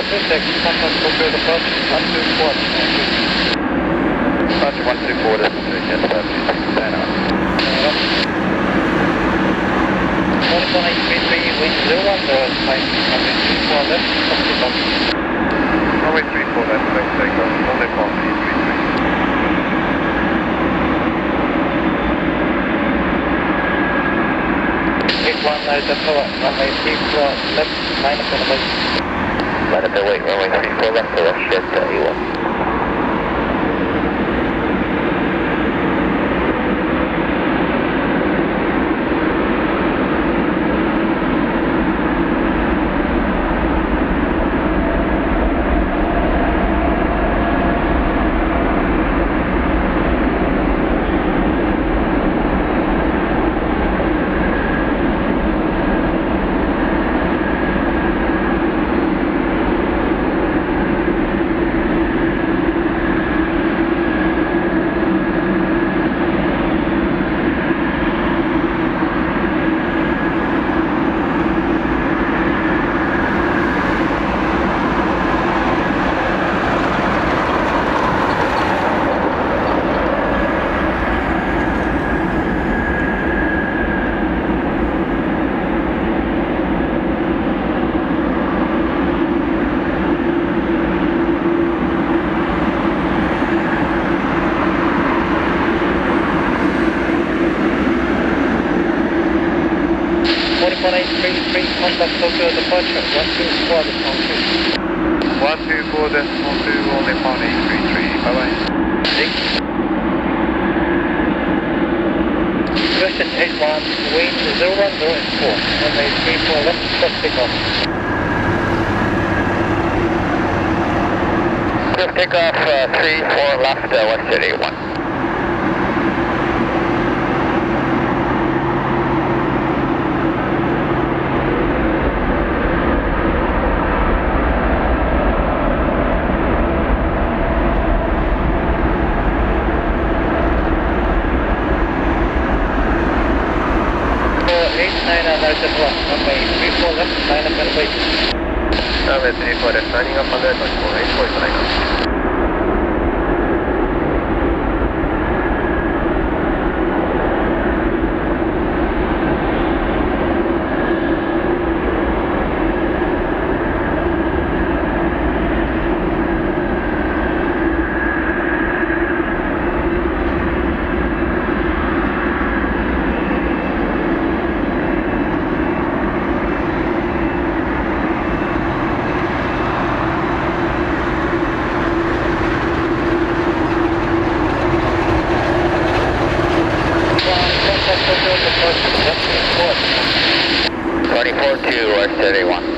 2-6, contact Tokyo departure 124. Departure 124, that's okay, yes, sign off. 11833, wind 010, time 134 left, takeoff. Runway 34 left, right takeoff, only Pond 81 Delta, runway 34 left, minus on the base. Let it wait, runway 34 left, so that's shit, A1. Contact Tokyo departure 124 decimal 2. 124 decimal 2, only Pond 833, bye bye. Question 81, wind 010 and 4. Runway 34 left, stop takeoff. Just takeoff 34 left, West City 1. Runway 34 left, line up and wait. Runway 34 left, lining up on the 24, 84 is line up. Contact Tokyo departure 124. 24 to West City 1.